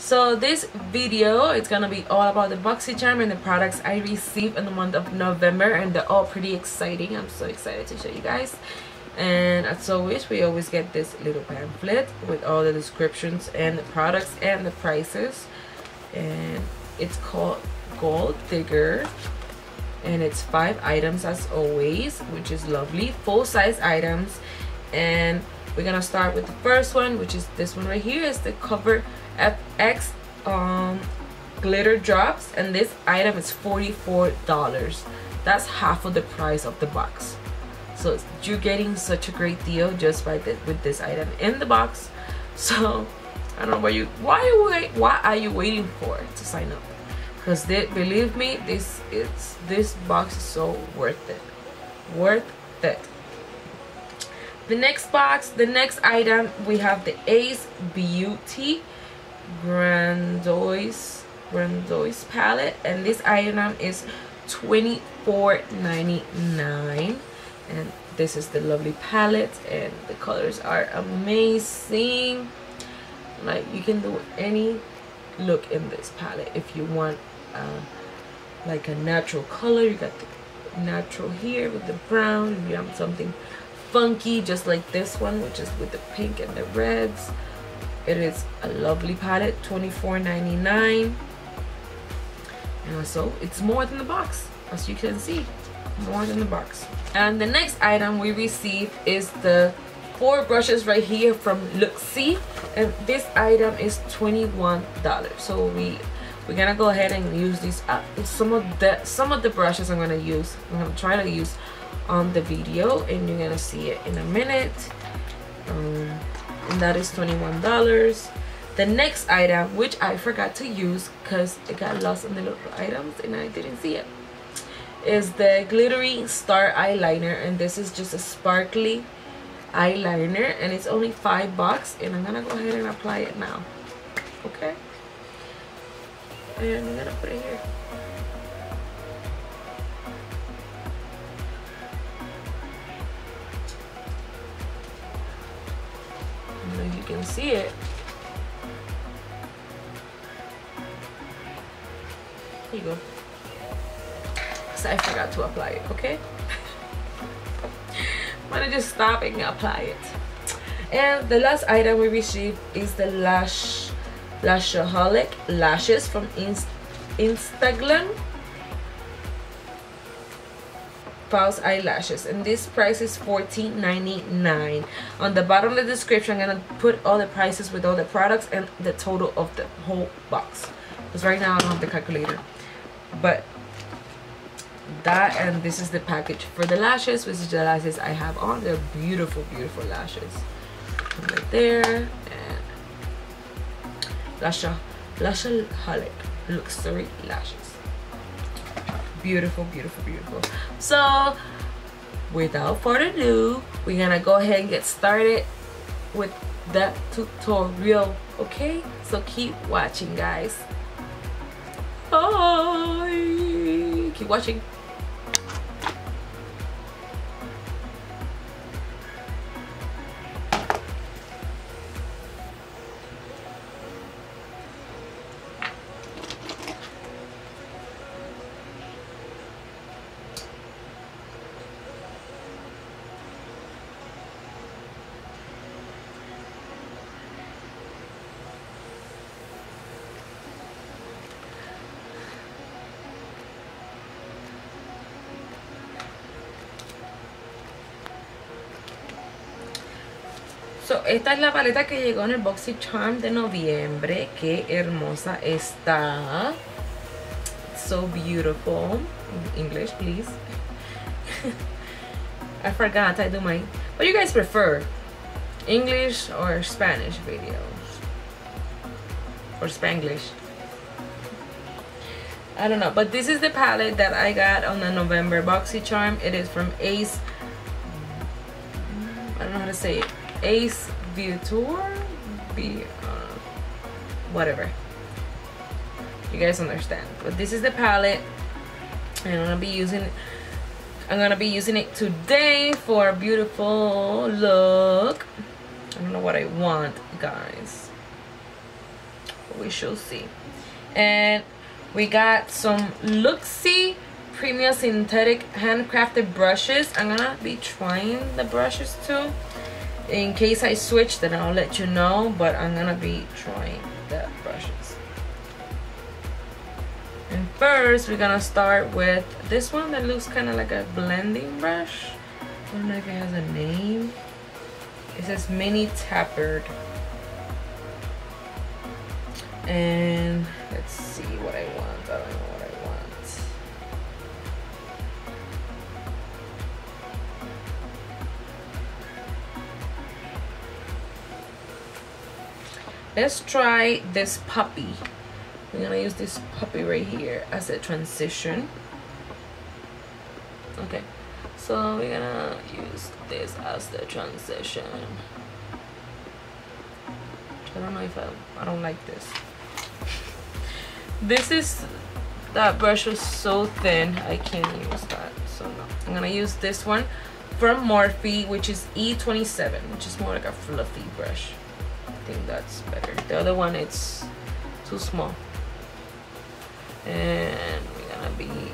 So this video, it's gonna be all about the Boxycharm and the products I received in the month of November, and they're all pretty exciting. I'm so excited to show you guys. And as always, we always get this little pamphlet with all the descriptions and the products and the prices, and it's called Gold Digger, and it's 5 items as always, which is lovely, full-size items. And we're gonna start with the first one, which is this one right here. It's the Cover FX glitter drops, and this item is $44. That's half of the price of the box, so you're getting such a great deal just by with this item in the box. So I don't know why are you waiting for to sign up? Because believe me, this box is so worth it. The next box, the next item, we have the BEAUTE Grandoise palette, and this item is $24.99. and this is the lovely palette, and the colors are amazing. Like, you can do any look in this palette. If you want like a natural color, you got the natural here with the brown. If you want something funky just like this one, which is with the pink and the reds, it is a lovely palette. $24.99. and also it's more than the box, as you can see, more than the box. And the next item we received is the 4 brushes right here from LUXIE, and this item is $21. So we're gonna go ahead and use these some of the brushes I'm gonna try to use on the video, and you're gonna see it in a minute. And that is $21. The next item, which I forgot to use because it got lost in the little items and I didn't see it, is the glittery star eyeliner, and this is just a sparkly eyeliner, and it's only $5, and I'm gonna go ahead and apply it now. Okay, and I'm gonna put it here. I don't know if you can see it. Here you go. So I forgot to apply it. Okay, I'm gonna just stop and apply it. And the last item we received is the LASHAHOLIC lashes from Instagram. False eyelashes, and this price is $14.99. On the bottom of the description, I'm gonna put all the prices with all the products and the total of the whole box, because right now I don't have the calculator. But that, and this is the package for the lashes, which is the lashes I have on. They're beautiful lashes right there. And LASHAHOLIC luxury lashes. Beautiful. So without further ado, we're gonna go ahead and get started with the tutorial. Okay, so keep watching, guys. Bye. Keep watching. So, esta es la paleta que llegó en el Boxycharm de noviembre. Qué hermosa está. So beautiful. English, please. I forgot I do my... What do you guys prefer? English or Spanish videos? Or Spanglish? I don't know. But this is the palette that I got on the November Boxycharm. It is from Ace... I don't know how to say it. Ace BEAUTE, whatever, you guys understand. But this is the palette, and I'm gonna be using it today for a beautiful look. I don't know what I want, guys. we shall see. And we got some LUXIE premium synthetic handcrafted brushes. I'm gonna be trying the brushes too. In case I switch, then I'll let you know, but I'm gonna be trying the brushes. And first, we're gonna start with this one that looks kind of like a blending brush. I don't know if it has a name. It says mini tapered. And let's see what I want. I don't know what I want. Let's try this puppy. We're gonna use this puppy right here as a transition. Okay, so we're gonna use this as the transition. I don't know if I don't like this. That brush is so thin, I can't use that. So no, I'm gonna use this one from Morphe, which is E27, which is more like a fluffy brush. I think that's better. The other one, it's too small. And we're gonna be doing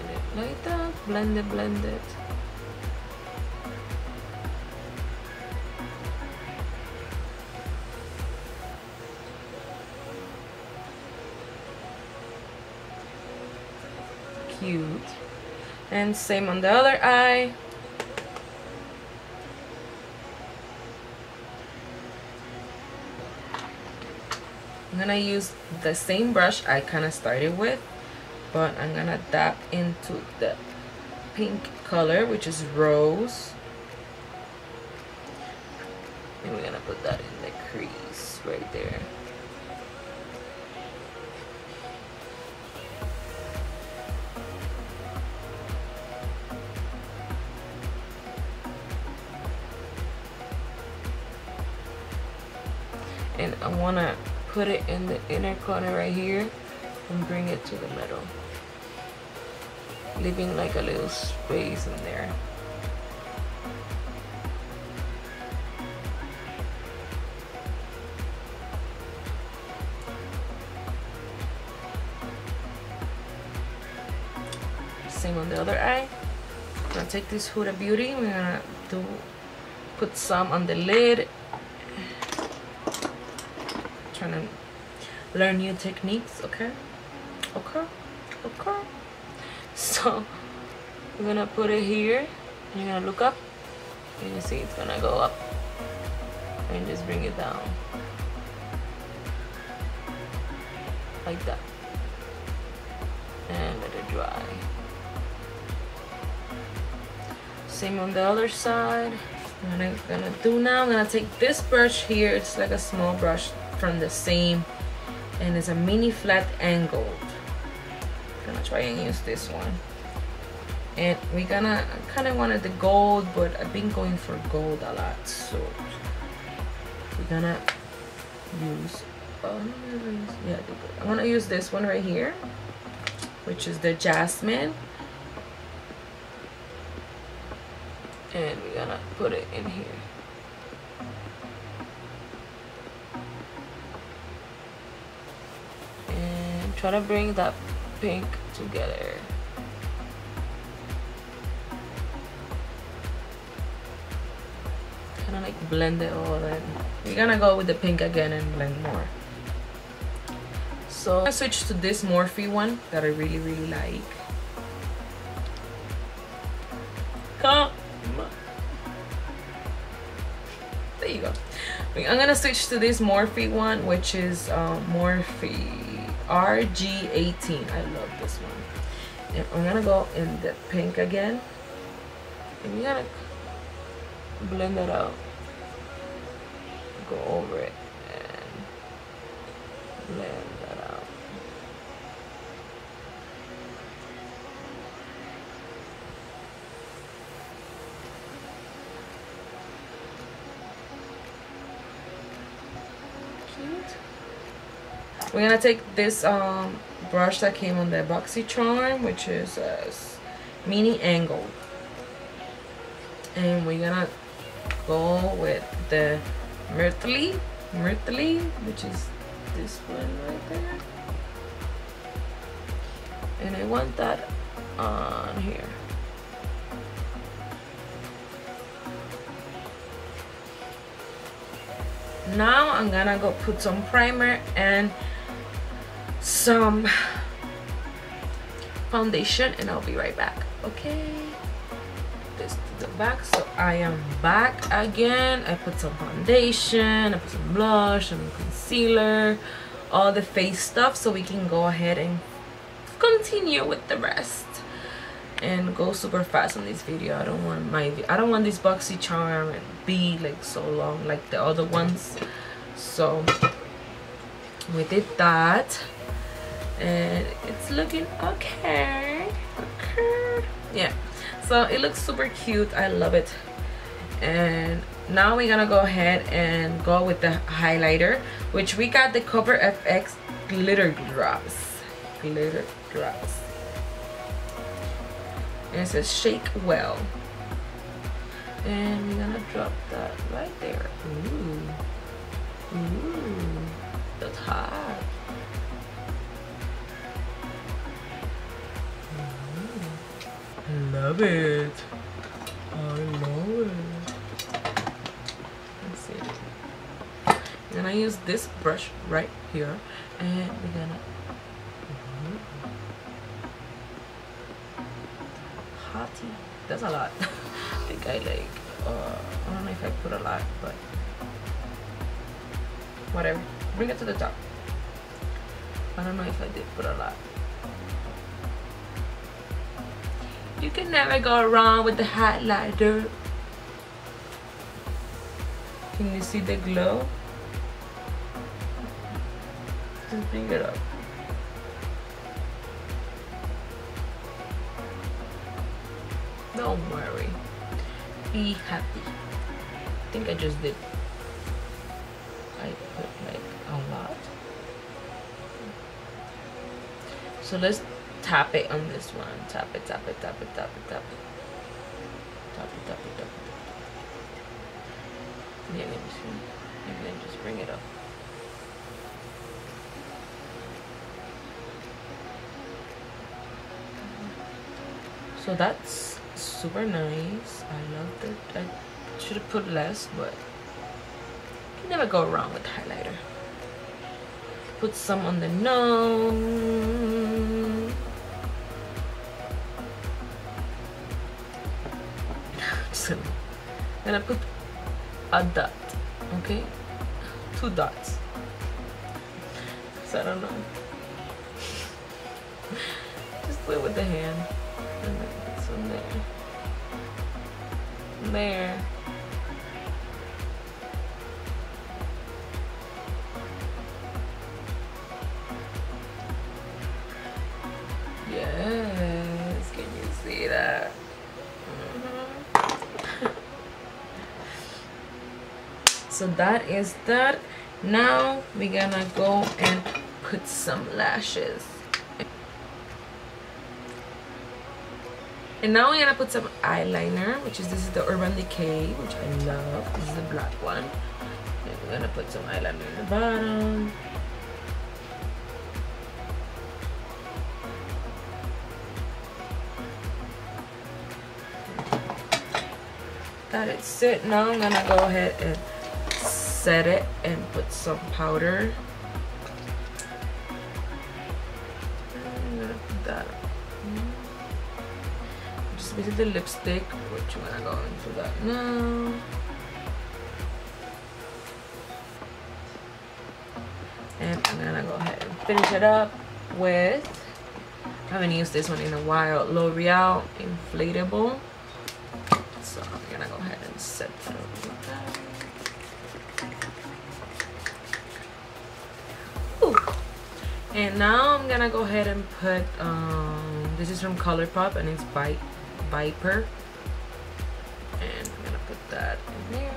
it like that. Blend it, blend it. Cute. And same on the other eye. I'm gonna use the same brush I kind of started with, but I'm gonna dab into the pink color, which is rose, and we're gonna put that in the crease right there. And I want to put it in the inner corner right here and bring it to the middle, leaving like a little space in there. Same on the other eye. I'm gonna take this Huda Beauty. We're gonna put some on the lid. Trying to learn new techniques, okay? Okay. So we're gonna put it here, and you're gonna look up, and you see it's gonna go up, and just bring it down like that, and let it dry. Same on the other side. What I'm gonna do now, I'm gonna take this brush here. It's like a small brush from the same, and it's a mini flat angled. I'm gonna try and use this one, and I kind of wanted the gold, but I've been going for gold a lot, so we're gonna use I'm gonna use this one right here, which is the Jasmine, and we're gonna put it in here. Try to bring that pink together. Kind of like blend it all in. We're gonna go with the pink again and blend more. So I switched to this Morphe one that I really like. Come on. There you go. I'm gonna switch to this Morphe one, which is Morphe RG18. I love this one. And I'm gonna go in the pink again, and you're gonna blend it out, go over it, and blend that out. We're gonna take this brush that came on the Boxycharm, which is mini angle, And we're gonna go with the Morphe, which is this one right there. And I want that on here. Now I'm gonna go put some primer and some foundation, and I'll be right back. Okay, this to the back. So I am back again. I put some foundation, I put some blush, some concealer, all the face stuff, so we can go ahead and continue with the rest and go super fast on this video. I don't want this Boxycharm and be like so long like the other ones. So we did that, and it's looking okay. Yeah, so it looks super cute. I love it. And now we're gonna go ahead and go with the highlighter, which we got the Cover FX glitter drops. And it says shake well, and we're gonna drop that right there. Ooh, that's hot. Love it. I love it. Let's see. We're gonna use this brush right here, and we're gonna hottie. That's a lot. I think I like I don't know if I put a lot, but whatever. Bring it to the top. I don't know if I did put a lot. You can never go wrong with the highlighter. Can you see the glow? Just bring it up. Don't worry. Be happy. I think I just did. I put like a lot. So let's tap it on this one. Tap it, tap it, tap it, tap it, tap it. Tap it, tap it, tap it. Yeah, maybe just bring it up. So that's super nice. I love it. I should have put less, but you can never go wrong with highlighter. Put some on the nose. I'm gonna put a dot, okay? 2 dots. So I don't know. Just play with the hand. And then this one there. There. Yes, can you see that? So that is that. Now we're gonna go and put some lashes. And now we're gonna put some eyeliner, which is, this is the Urban Decay, which I love. This is the black one. And we're gonna put some eyeliner in the bottom. That is it. Now I'm gonna go ahead and set it and put some powder. I'm gonna put that. Just visit the lipstick, which I'm gonna go into that now. And I'm gonna go ahead and finish it up with, I haven't used this one in a while, L'Oreal Inflatable. So I'm gonna go ahead and set that up with that. And now I'm gonna go ahead and put this is from ColourPop and it's Viper, and I'm gonna put that in there.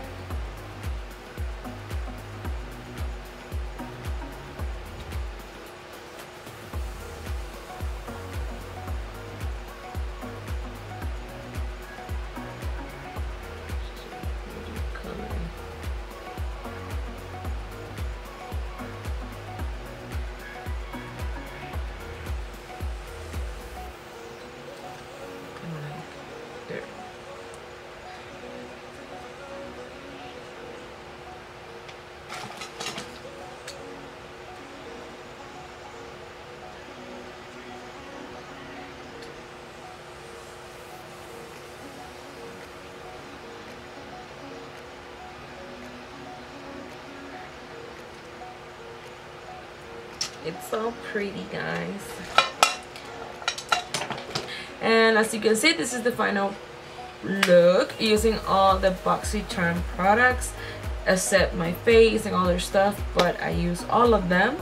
It's so pretty, guys. And as you can see, this is the final look using all the Boxycharm products except my face and other stuff, but I use all of them.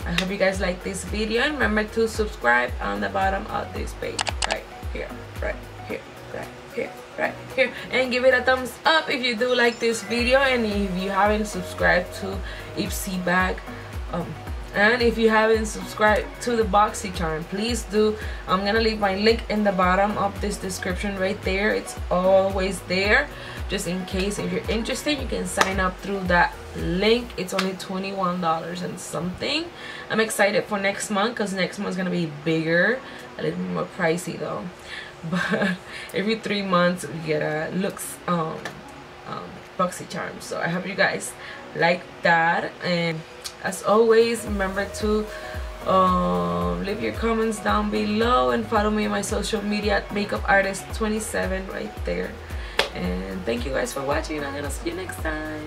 I hope you guys like this video, and remember to subscribe on the bottom of this page, right here, right here, right here, right here, and give it a thumbs up if you do like this video. And if you haven't subscribed to Ipsy Bag, and if you haven't subscribed to the Boxycharm, please do. I'm gonna leave my link in the bottom of this description right there. It's always there, just in case if you're interested. You can sign up through that link. It's only $21 and something. I'm excited for next month because next month's gonna be bigger, a little bit more pricey though. But every 3 months we get a Boxycharm. So I hope you guys like that, and as always, remember to leave your comments down below and follow me on my social media at makeupartist27 right there. And thank you guys for watching. I'm gonna see you next time.